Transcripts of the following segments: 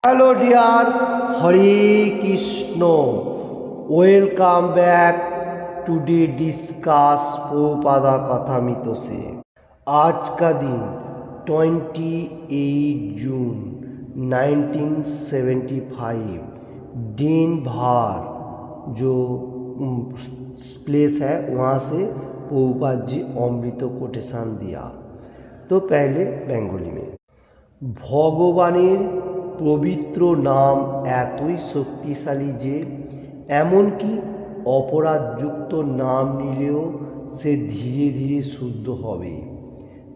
Hello dear, Hare Krishna. Welcome back. Today discuss Prabhupada Kathamito से। आज का दिन 28 जून 1975 दिन भार जो प्लेस है वहाँ से प्रभुपाद जी अमृत कोटेशन दिया। तो पहले बेंगली में ভগবানের পবিত্র নাম এতই শক্তিশালী যে এমনকি অপরাধযুক্ত নাম নিলেও সে ধীরে ধীরে শুদ্ধ হবে।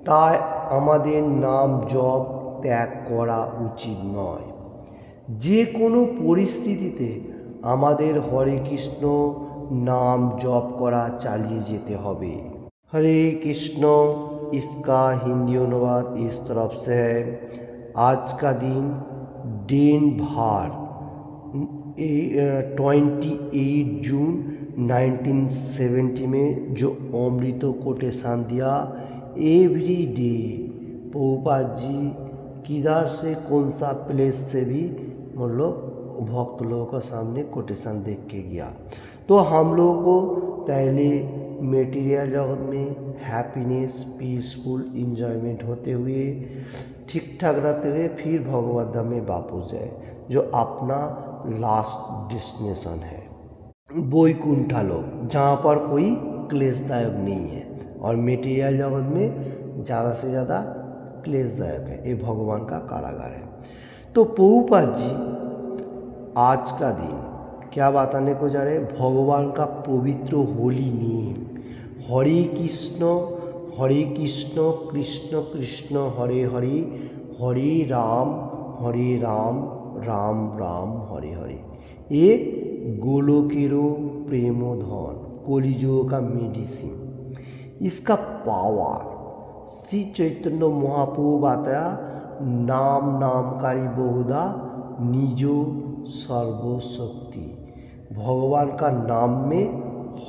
তাই আমাদের নাম জপ ত্যাগ করা উচিত নয়। যে কোনো পরিস্থিতিতে আমাদের হরে কৃষ্ণ नाम जप करा चालिए जेते हबे। हरे कृष्ण इसका हिंदी अनुवाद इस तरफ से है। आज का दिन भार 28 जून 1970 में जो अमृत कोटेशन दिया एवरी डे प्रभुपाद जी किधर से कौन सा प्लेस से भी मतलब भक्त लोगों के सामने कोटेशन देख के गया। तो हम लोगों को पहले मेटीरियल जगत में हैप्पीनेस पीसफुल इंजॉयमेंट होते हुए ठीक ठाक रहते हुए फिर भगवत धाम में वापस जाए जो अपना लास्ट डेस्टिनेशन है वैकुंठा लोक, जहाँ पर कोई क्लेशदायक नहीं है और मेटीरियल जगत में ज़्यादा से ज़्यादा क्लेशदायक है। ये भगवान का कारागार है। तो प्रभुपाद जी आज का दिन क्या बताने को जा रहे हैं? भगवान का पवित्र होली नेम हरे कृष्ण कृष्ण कृष्ण हरे हरे हरे राम राम राम हरे हरे। ये गोलोकेरो प्रेमोधन कलिजुग का मेडिसिन। इसका पावर श्री चैतन्य महाप्रभु बताया नाम नामकारी बहुधा निजो सर्वशक्ति। भगवान का नाम में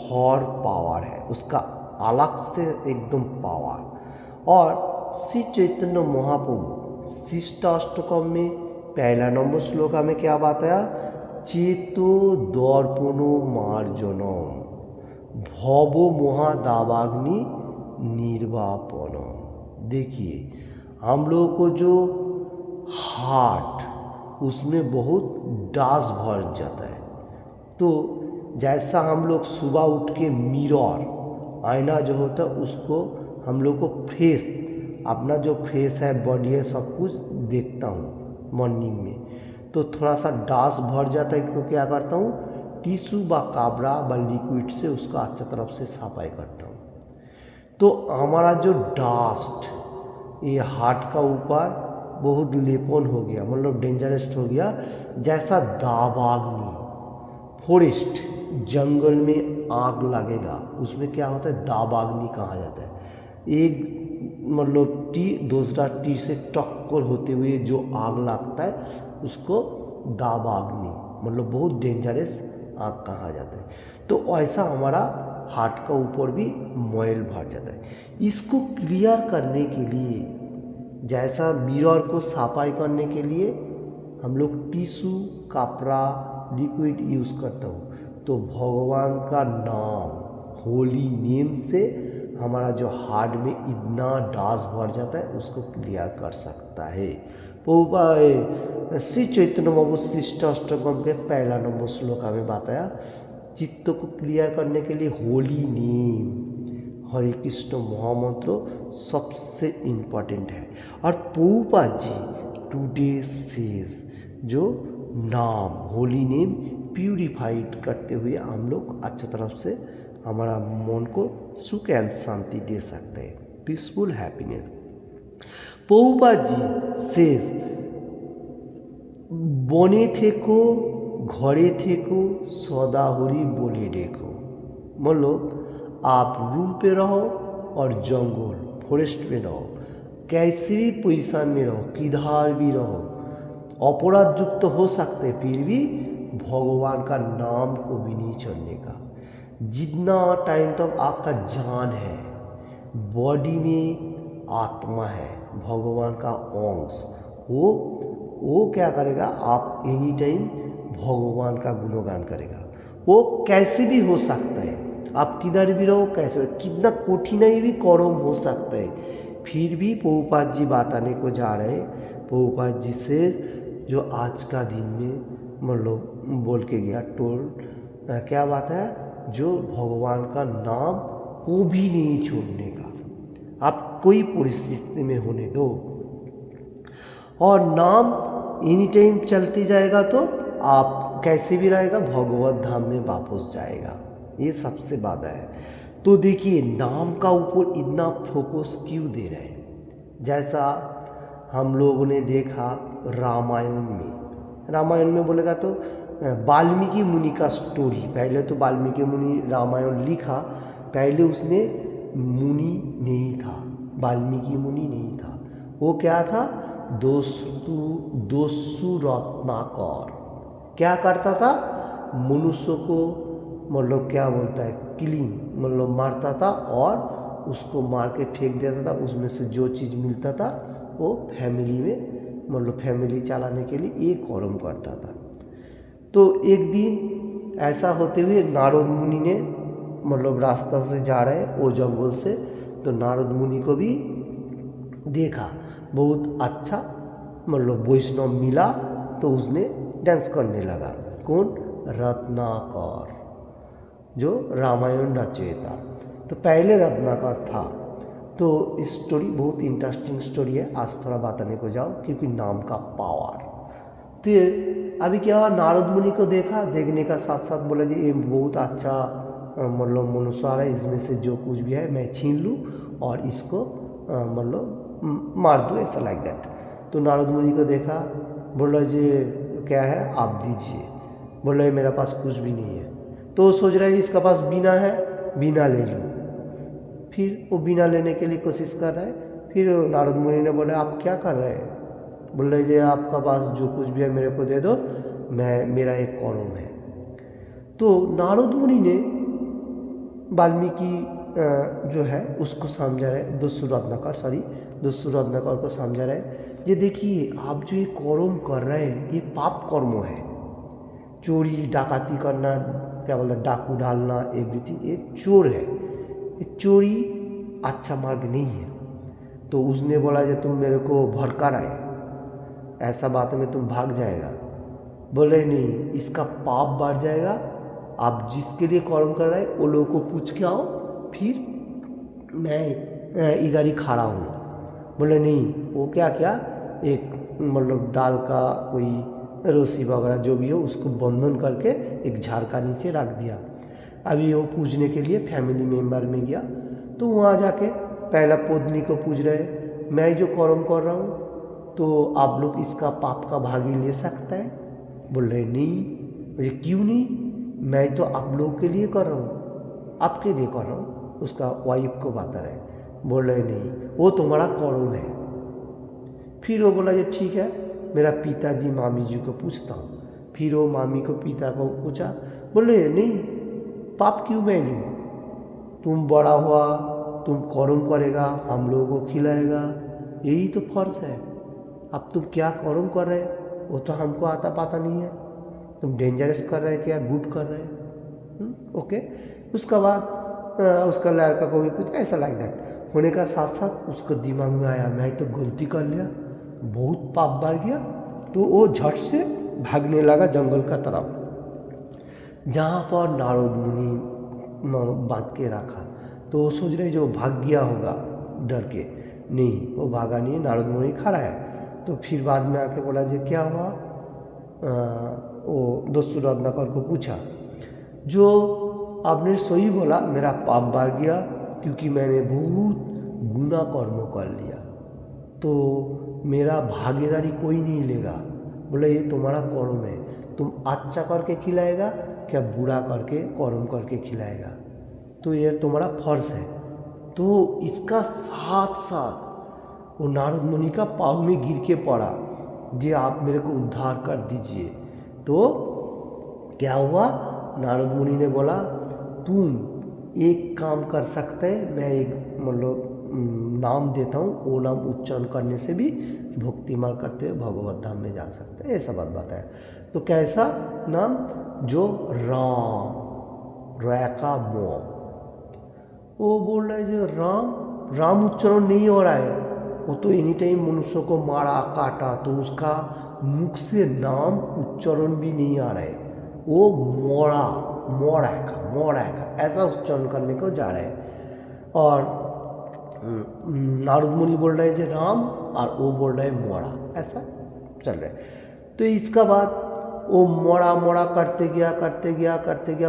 हर पावर है, उसका अलग से एकदम पावर। और श्री चैतन्य महाप्रभु शिष्टाष्टकम में पहला नंबर श्लोका में क्या बताया? चेतो दर्पणो मार्जनम भव महादावाग्नि निर्वापनम। देखिए हम लोगों को जो हार्ट उसमें बहुत डास भर जाता है। तो जैसा हम लोग सुबह उठ के मिरर आईना जो होता है उसको हम लोग को फेस अपना जो फेस है बॉडी है सब कुछ देखता हूँ मॉर्निंग में, तो थोड़ा सा डास भर जाता है तो क्या करता हूँ टिश्यू व काबरा व लिक्विड से उसका अच्छा तरफ से सफाई करता हूँ। तो हमारा जो डास्ट ये हार्ट का ऊपर बहुत लेपन हो गया, मतलब डेंजरस हो गया। जैसा दावाग्नि फॉरेस्ट जंगल में आग लगेगा उसमें क्या होता है दावाग्नि कहा जाता है। एक मतलब दूसरा टी से टक्कर होते हुए जो आग लगता है उसको दावाग्नि मतलब बहुत डेंजरस आग कहा जाता है। तो ऐसा हमारा हार्ट का ऊपर भी मैल भर जाता है। इसको क्लियर करने के लिए जैसा मिरर को सफाई करने के लिए हम लोग टिश्यू कपड़ा लिक्विड यूज़ करता हूँ, तो भगवान का नाम होली नेम से हमारा जो हार्ट में इतना डास भर जाता है उसको क्लियर कर सकता है। श्री चैतन्य महाप्रभु शिष्टाष्टकम के पहला नंबर श्लोका में बताया चित्त को क्लियर करने के लिए होली नेम हरे कृष्ण महामंत्र सबसे इम्पोर्टेंट है। और प्रभुपाद जी टुडे सेज जो नाम होली नेम प्यूरिफाइड करते हुए हम लोग अच्छा तरफ से हमारा मन को सुख एंड शांति दे सकते हैं, peaceful happiness. Prabhupada ji says बने थेको घरे थेको सदा हरि बोले देखो। मतलब आप रूम पे रहो और जंगल फॉरेस्ट में रहो, कैसे भी पोजीशन में रहो, किधर भी रहो, अपराध युक्त हो सकते फिर भी भगवान का नाम को भी नहीं छोड़ने का। जितना टाइम तक आपका जान है बॉडी में आत्मा है भगवान का अंश, वो वो क्या करेगा, आप एनी टाइम भगवान का गुणगान करेगा। वो कैसे भी हो सकता है, आप किधर भी रहो, कैसे कितना कठिनाई भी कर्म हो सकता है, फिर भी प्रभुपाद जी बताने को जा रहे हैं। प्रभुपाद जी से जो आज का दिन में मतलब बोल के गया क्या बात है, जो भगवान का नाम को भी नहीं छोड़ने का, आप कोई परिस्थिति में होने दो, और नाम एनी टाइम चलते जाएगा तो आप कैसे भी रहेगा भगवत धाम में वापस जाएगा। ये सबसे बात है। तो देखिए नाम का ऊपर इतना फोकस क्यों दे रहे हैं। जैसा हम लोगों ने देखा रामायण में बोलेगा तो वाल्मीकि मुनि का स्टोरी, पहले तो वाल्मीकि मुनि रामायण लिखा, पहले उसने मुनि नहीं था, वाल्मीकि मुनि नहीं था, वो क्या था, दोस्सु रत्नाकर। क्या करता था, मनुष्य को मतलब क्या बोलता है, किलिंग मतलब मारता था और उसको मार के फेंक देता था, उसमें से जो चीज़ मिलता था वो फैमिली में मतलब फैमिली चलाने के लिए एक कर्म करता था। तो एक दिन ऐसा होते हुए नारद मुनि ने मतलब रास्ता से जा रहे वो जंगल से, तो नारद मुनि को भी देखा बहुत अच्छा मतलब वैष्णव मिला, तो उसने डांस करने लगा। कौन, रत्नाकर जो रामायण रचयिता, तो पहले रत्नाकर था। तो स्टोरी बहुत इंटरेस्टिंग स्टोरी है, आज थोड़ा बताने को जाओ क्योंकि नाम का पावर। तो अभी क्या हुआ, नारद मुनि को देखा, देखने का साथ साथ बोला जी ये बहुत अच्छा मतलब मनुष्य है, इसमें से जो कुछ भी है मैं छीन लूँ और इसको मतलब मार दूँ, ऐसा लाइक दैट। तो नारद मुनि को देखा, बोला जी क्या है आप दीजिए, बोला मेरा पास कुछ भी नहीं है। तो वो सोच रहा है इसका पास बीना है, बीना ले लूँ। फिर वो बीना लेने के लिए कोशिश कर रहा है। फिर नारद मुनि ने बोला आप क्या कर रहे हैं, बोल रहे ये आपका पास जो कुछ भी है मेरे को दे दो, मेरा एक कर्म है। तो नारद मुनि ने वाल्मीकि जो है उसको समझा रहे, दोस्सु रत्नाकर को समझा रहे, ये देखिए आप जो ये कर्म कर रहे हैं ये पाप कर्म है, चोरी डाकाती करना, क्या बोलते डाकू डालना, एवरीथिंग ये चोर है, ये चोरी अच्छा मार्ग नहीं है। तो उसने बोला जो तुम मेरे को भड़का रहे, ऐसा बात में तुम भाग जाएगा। बोले नहीं, इसका पाप बढ़ जाएगा, आप जिसके लिए कर्म कर रहे हैं वो लोगों को पूछ के आओ, फिर मैं इधर ही खड़ा हूँ। बोले नहीं, वो क्या एक मतलब डाल का कोई रस्सी वगैरह जो भी हो उसको बंधन करके एक झाड़ का नीचे रख दिया। अभी वो पूजने के लिए फैमिली मेम्बर में गया, तो वहाँ जाके पहला पत्नी को पूछ रहे, मैं जो कर्म कर रहा हूँ तो आप लोग इसका पाप का भागी ले सकता है। बोल रहे नहीं, मुझे क्यों नहीं, मैं तो आप लोगों के लिए कर रहा हूँ, आपके लिए कर रहा हूँ। उसका वाइफ को बता रहे, बोल रहे नहीं वो तुम्हारा कर्म है। फिर वो बोला ये ठीक है, मेरा पिताजी मामी जी को पूछता हूँ। फिर वो मामी को पिता को पूछा, बोले नहीं पाप क्यों मैं लूँ, तुम बड़ा हुआ, तुम कर्म करेगा, हम लोगों को खिलाएगा, यही तो फर्ज है। अब तुम क्या कर्म कर रहे वो तो हमको आता पता नहीं है, तुम डेंजरस कर रहे क्या गुड कर रहे। ओके। उसका बाद उसका लड़का को भी पूछा, ऐसा लाइक दैट होने का साथ साथ उसको दिमाग में आया मैं तो गलती कर लिया, बहुत पाप बढ़ गया। तो वो झट से भागने लगा जंगल का तरफ, जहाँ पर नारद मुनि बांध के रखा। तो वो सोच रहे जो भाग गया होगा डर के, नहीं वो भागा नहीं, नारद मुनि खड़ा है। तो फिर बाद में आके बोला जी क्या हुआ, वो दोस्सु रत्नाकर को पूछा, जो आपने सही बोला मेरा पाप बढ़ गया क्योंकि मैंने बहुत गुनाह कर्म कर लिया, तो मेरा भागीदारी कोई नहीं लेगा। बोले ये तुम्हारा कर्म है, तुम अच्छा करके खिलाएगा क्या बुरा करके कर्म करके खिलाएगा, तो ये तुम्हारा फर्ज है। तो इसका साथ साथ वो नारद मुनि का पाँव में गिर के पड़ा, जी आप मेरे को उद्धार कर दीजिए। तो क्या हुआ, नारद मुनि ने बोला तुम एक काम कर सकते हैं, मैं एक मतलब नाम देता हूँ, वो नाम उच्चारण करने से भी भक्ति मार्ग करते हुए भगवत धाम में जा सकते हैं, ऐसा बात बताया। तो कैसा नाम, जो राम, रैका मो, वो बोल रहा है जो राम उच्चारण नहीं हो रहा है, वो तो एनी टाइम मनुष्य को मारा काटा, तो उसका मुख से नाम उच्चारण भी नहीं आ रहा है, वो मोड़ा का ऐसा उच्चारण करने को जा रहे हैं। और नारद मुनि बोल रहे हैं राम और वो बोल रहे हैं मोड़ा, ऐसा चल रहा है। तो इसका बाद वो मोड़ा करते गया,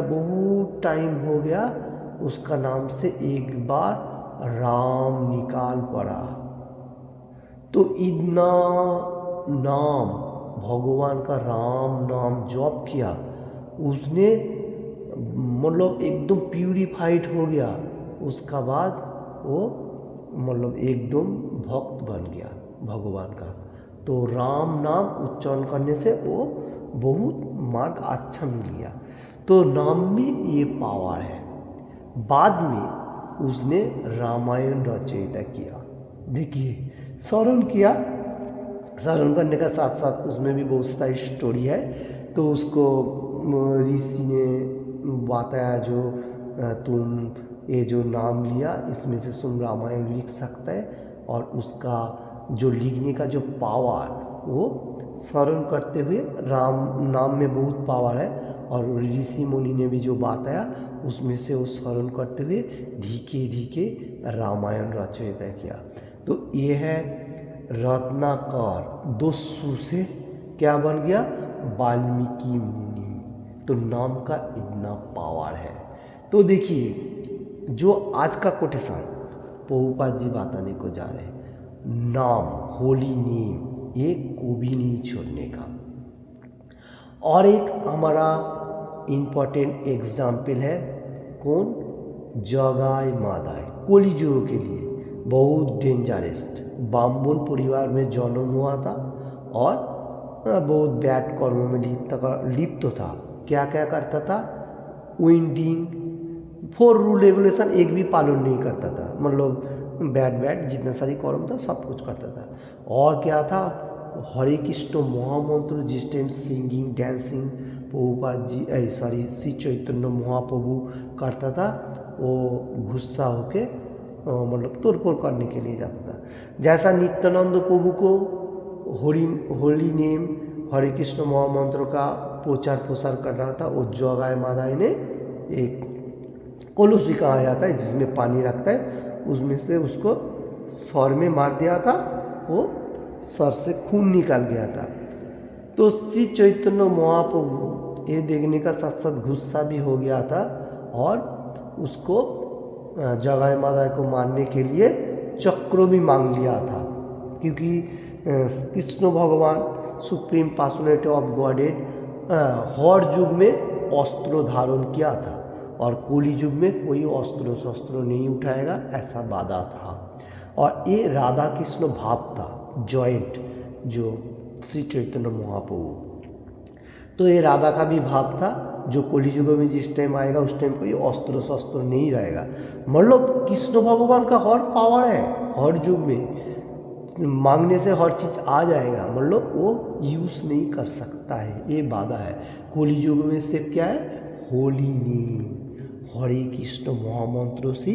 बहुत टाइम हो गया, उसका नाम से एक बार राम निकाल पड़ा। तो इतना नाम भगवान का राम नाम जप किया, उसने मतलब एकदम प्यूरिफाइड हो गया। उसका बाद वो मतलब एकदम भक्त बन गया भगवान का। तो राम नाम उच्चारण करने से वो बहुत मार्ग अच्छा मिल गया। तो नाम में ये पावर है। बाद में उसने रामायण रचयिता किया। देखिए श्रवण किया, श्रवण करने का साथ साथ उसमें भी बहुत सारी स्टोरी है। तो उसको ऋषि ने बताया जो तुम ये जो नाम लिया इसमें से तुम रामायण लिख सकते हैं, और उसका जो लिखने का जो पावर वो स्मरण करते हुए, राम नाम में बहुत पावर है, और ऋषि मुनि ने भी जो बताया उसमें से वो स्मरण करते हुए धीके धीके रामायण रचयिता किया। तो ये है रत्नाकर, दो सु से क्या बन गया, वाल्मीकि मुनि। तो नाम का इतना पावर है। तो देखिए जो आज का कोटेशन प्रभुपाद जी बताने को जा रहे हैं, नाम होली नेम एक को भी नहीं छोड़ने का। और एक हमारा इम्पोर्टेंट एग्जाम्पल है कौन, जगाई मादाई, कलियुग के लिए बहुत डेंजरस, ब्राह्मण परिवार में जन्म हुआ था और बहुत बैड कर्मों में लिप्त था। क्या क्या करता था, विंडिंग, 4 रूल रेगुलेशन एक भी पालन नहीं करता था, मतलब बैड जितना सारी कर्म था सब कुछ करता था। और क्या था, हरे कृष्ण महामंत्र जिस time singing dancing Prabhupada ji Shri Chaitanya Mahaprabhu करता था, वो गुस्सा होके मतलब तोड़फोड़ करने के लिए जाता था। जैसा नित्यानंद प्रभु को होली नेम हरे कृष्ण महामंत्र का प्रचार प्रसार कर रहा था, वो जगाई मादाई ने एक कलुषी कहा जाता है जिसमें पानी रखता है, उसमें से उसको सर में मार दिया था, वो सर से खून निकल गया था। तो श्री चैतन्य महाप्रभु ये देखने का साथ साथ गुस्सा भी हो गया था, और उसको जगाई मादाई को मारने के लिए चक्र भी मांग लिया था, क्योंकि कृष्ण भगवान सुप्रीम पर्सनैलिटी ऑफ गॉडेड हर युग में अस्त्र धारण किया था, और कली युग में कोई अस्त्र शस्त्र नहीं उठाएगा, ऐसा वादा था। और ये राधा कृष्ण भाव था जॉइंट, जो श्री चैतन्य महाप्रभु, तो ये राधा का भी भाव था, जो कली युग में जिस टाइम आएगा उस टाइम कोई अस्त्र शस्त्र नहीं रहेगा। मतलब कृष्ण भगवान का हर पावर है, हर युग में मांगने से हर चीज़ आ जाएगा, मतलब वो यूज़ नहीं कर सकता है, ये वादा है। कली युग में सिर्फ क्या है, होली नेम हरे कृष्ण महामंत्रों से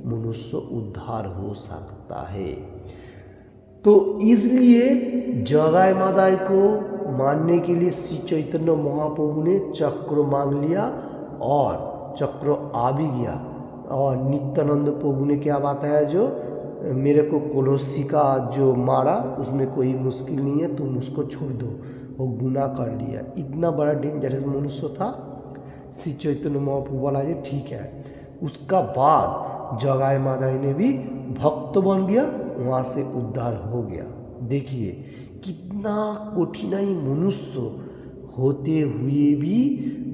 मनुष्य उद्धार हो सकता है। तो इसलिए जगाई मादाई को मानने के लिए श्री चैतन्य महाप्रभु ने चक्र मांग लिया, और चक्र आ भी गया। और नित्यानंद प्रभु ने क्या बताया, जो मेरे को कलुषी का जो मारा उसमें कोई मुश्किल नहीं है, तुम उसको छोड़ दो, वो गुनाह कर लिया। इतना बड़ा डेंजरस मनुष्य था। श्री चैतन्य महाप्रभु बोला ये ठीक है। उसका बाद जगाई मादाई ने भी भक्त बन गया, वहाँ से उद्धार हो गया। देखिए कितना कठिनाई मनुष्य होते हुए भी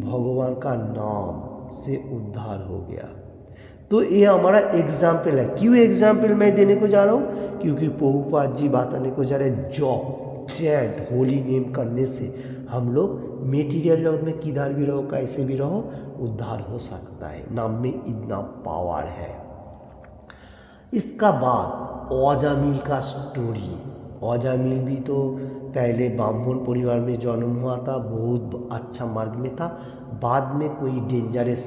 भगवान का नाम से उद्धार हो गया। तो ये हमारा एग्जाम्पल है। क्यों एग्जाम्पल मैं देने को जा रहा हूँ, क्योंकि प्रभुपाद जी बताने को जा रहे हैं जॉब चैट होली नेम करने से हम लोग मेटीरियल जगत में किधर भी रहो, कैसे भी रहो, उद्धार हो सकता है। नाम में इतना पावर है। इसका बाद अजामिल का स्टोरी, अजामिल भी तो पहले ब्राह्मण परिवार में जन्म हुआ था, बहुत अच्छा मार्ग में था, बाद में कोई डेंजरस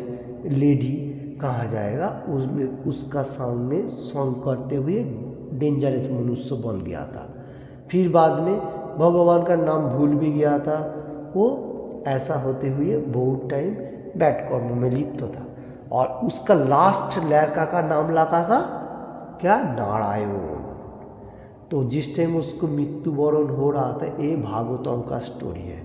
लेडी कहा जाएगा, उसमें उसका सामने सॉन्ग करते हुए डेंजरस मनुष्य बन गया था। फिर बाद में भगवान का नाम भूल भी गया था, वो ऐसा होते हुए बहुत टाइम बैड कर्म में लिप्त था। और उसका लास्ट लड़का का नाम लगा था क्या, नारायण। तो जिस टाइम उसको मृत्युवरण हो रहा था, ये भागवतम का स्टोरी है।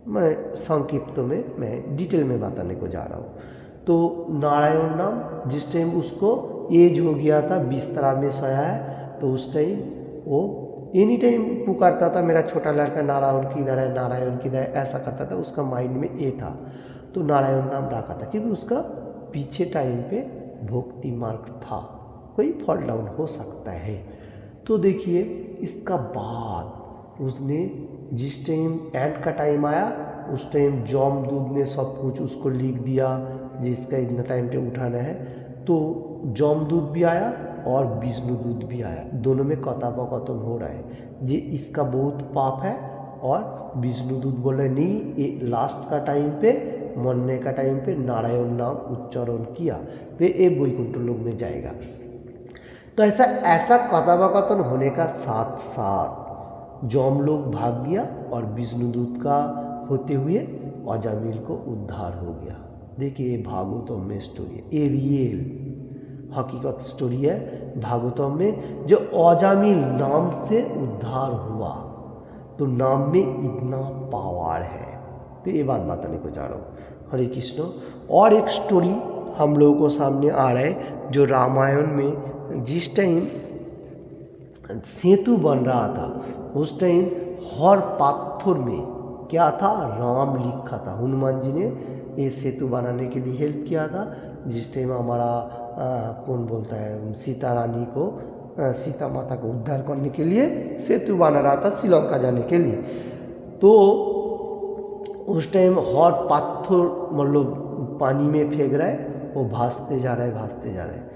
मैं संक्षिप्त में मैं डिटेल में बताने को जा रहा हूँ। तो नारायण नाम जिस टाइम उसको एज हो गया था, बिस्तरा में सोया है, तो उस टाइम वो एनी टाइम पुकारता था, मेरा छोटा लड़का नारायण किधर है, नारायण किधर है, ऐसा करता था। उसका माइंड में ये था, तो नारायण नाम रखा था, क्योंकि उसका पीछे टाइम पे भक्ति मार्ग था, कोई फॉल डाउन हो सकता है। तो देखिए इसका बाद उसने जिस टाइम एंड का टाइम आया, उस टाइम जमदूत ने सब कुछ उसको लिख दिया, जिसका इतना टाइम पे उठाना है। तो जमदूत भी आया और विष्णुदूत भी आया, दोनों में कथोपकथन हो रहा है जे इसका बहुत पाप है, और विष्णुदूत बोल रहे नहीं, ये लास्ट का टाइम पे, मरने का टाइम पे नारायण नाम उच्चारण किया तो ये वैकुंठ लोक में जाएगा। तो ऐसा कथोपकथन होने का साथ साथ जम लोग भाग गया और विष्णुदूत का होते हुए अजामिल को उद्धार हो गया। देखिए भागवतम में स्टोरी है, ये रियल हकीकत स्टोरी है भागवतम में, जो अजामिल नाम से उद्धार हुआ। तो नाम में इतना पावर है, तो ये बात बताने को जा रहा हूँ। हरे कृष्ण। और एक स्टोरी हम लोगों को सामने आ रहा है, जो रामायण में जिस टाइम सेतु बन रहा था, उस टाइम हर पत्थर में क्या था, राम लिखा था। हनुमान जी ने ये सेतु बनाने के लिए हेल्प किया था। जिस टाइम हमारा कौन बोलता है, सीता रानी को, सीता माता को उद्धार करने के लिए सेतु बना रहा था श्रीलंका जाने के लिए। तो उस टाइम हर पत्थर मतलब पानी में फेंक रहा है, वो भासते जा रहा है, भासते जा रहा है।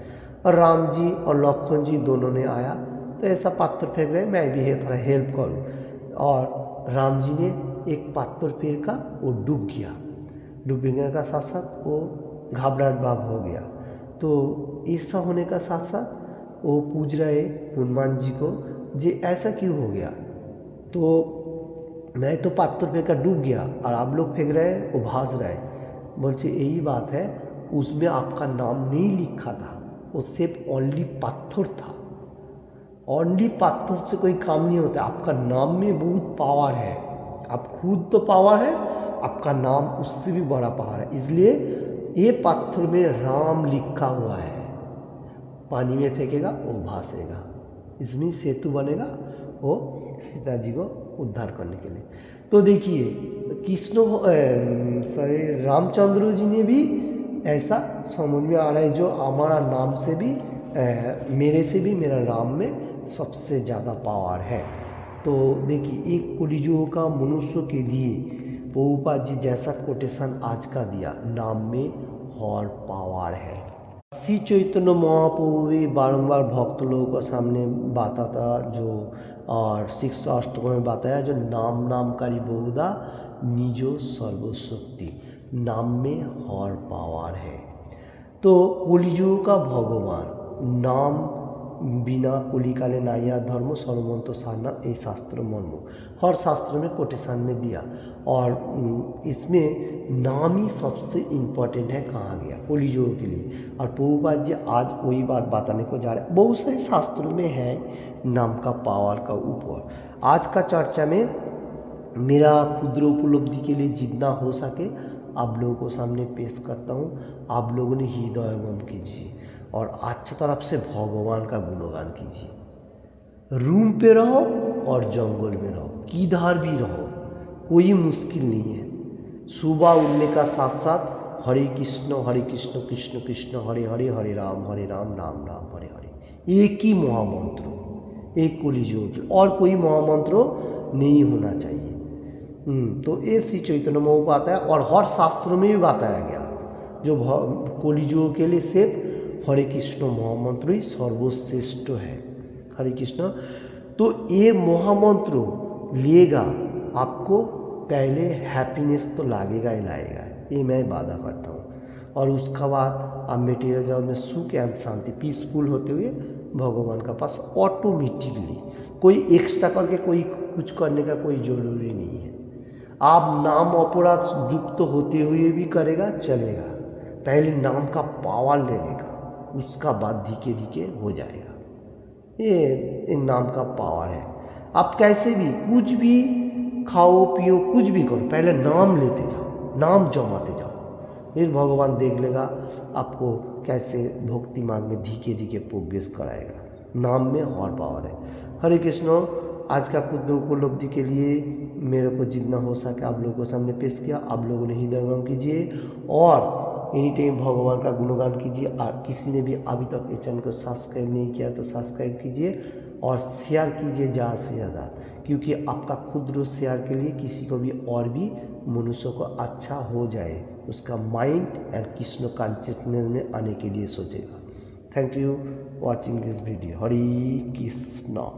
और राम जी और लक्ष्मण जी दोनों ने आया, तो ऐसा पत्थर फेंक रहे, मैं भी है थोड़ा हेल्प करूं। और राम जी ने एक पत्थर फेंका, वो डूब गया। डूबने का साथ साथ वो घबराहट भाव हो गया। तो ऐसा होने का साथ साथ वो पूछ रहे हनुमान जी को, जे ऐसा क्यों हो गया। तो मैं तो पत्थर फेंका डूब गया, और आप लोग फेंक रहे हैं, वो भास रहा है। बोलते यही बात है, उसमें आपका नाम नहीं लिखा था, वो सिर्फ ओनली पत्थर था। ओनली पत्थर से कोई काम नहीं होता, आपका नाम में बहुत पावर है। आप खुद तो पावर है, आपका नाम उससे भी बड़ा पावर है। इसलिए ये पत्थर में राम लिखा हुआ है, पानी में फेंकेगा वो भासेगा, इसमें सेतु बनेगा वो सीता जी को उद्धार करने के लिए। तो देखिए कृष्ण रामचंद्र जी ने भी ऐसा समझ में आ रहा है, जो हमारा नाम से भी मेरे से भी मेरा राम में सबसे ज़्यादा पावर है। तो देखिए एक कलियुग का मनुष्य के लिए प्रभुपाद जी जैसा कोटेशन आज का दिया, नाम में और पावर है। श्री चैतन्य महाप्रभु भी बारंबार भक्त लोगों के सामने बताता, जो और शिक्षा अष्टकों में बताया, जो नाम नामकारी बहुधा निजो सर्वशक्ति, नाम में और पावर है। तो कलियुग का भगवान नाम बिना कलिकाले नाया धर्म सर्वमंत्र सारना, ये शास्त्र मर्म हर शास्त्र में कोटेशन में दिया। और इसमें नाम ही सबसे इम्पोर्टेंट है, कहा गया कलियुग के लिए। और प्रभुपाद जी आज वही बात बताने को जा रहे हैं। बहुत सारे शास्त्रों में है नाम का पावर का ऊपर। आज का चर्चा में मेरा क्षुद्र उपलब्धि के लिए जितना हो सके आप लोगों को सामने पेश करता हूँ। आप लोगों ने हृदयंगम कीजिए और अच्छी तरफ से भगवान का गुणगान कीजिए। रूम पे रहो और जंगल में रहो, किधर भी रहो, कोई मुश्किल नहीं है। सुबह उठने का साथ साथ हरे कृष्ण कृष्ण कृष्ण हरे हरे, हरे राम राम राम हरे हरे, एक ही महामंत्र, एक कलियुग, और कोई महामंत्र नहीं होना चाहिए। तो ये श्री चैतन्य महाप्रभु आता है, और हर शास्त्रों में भी बताया गया, जो कलियुग के लिए सिर्फ हरे कृष्ण महामंत्र ही सर्वश्रेष्ठ है। हरे कृष्ण। तो ये महामंत्र लिएगा आपको पहले हैप्पीनेस तो लागेगा ही लाएगा, ये मैं वादा करता हूँ। और उसका बाद आप मटेरियल जगत में सुख एंड शांति पीसफुल होते हुए भगवान का पास ऑटोमेटिकली, कोई एक्स्ट्रा करके कोई कुछ करने का कोई ज़रूरी नहीं है। आप नाम अपराध युक्त होते हुए भी करेगा चलेगा, पहले नाम का पावर ले लेगा, उसका बाद धीरे धीरे हो जाएगा। ये नाम का पावर है। आप कैसे भी कुछ भी खाओ पियो कुछ भी करो, पहले नाम लेते जाओ, नाम जमाते जाओ, फिर भगवान देख लेगा आपको कैसे भक्ति मार्ग में धीरे धीरे प्रोग्रेस कराएगा। नाम में और पावर है। हरे कृष्ण। आज का खुद उपलब्धि के लिए मेरे को जितना हो सके आप लोगों को सामने पेश किया। आप लोगों ने हृदय गम कीजिए और एनी टाइम भगवान का गुणगान कीजिए। और किसी ने भी अभी तक इस चैनल को सब्सक्राइब नहीं किया तो सब्सक्राइब कीजिए और शेयर कीजिए ज़्यादा से ज़्यादा, क्योंकि आपका खुद शेयर के लिए किसी को भी और भी मनुष्य को अच्छा हो जाए, उसका माइंड एंड कृष्ण कॉन्शियसनेस में आने के लिए सोचेगा। Thank you watching this video. Hare Krishna.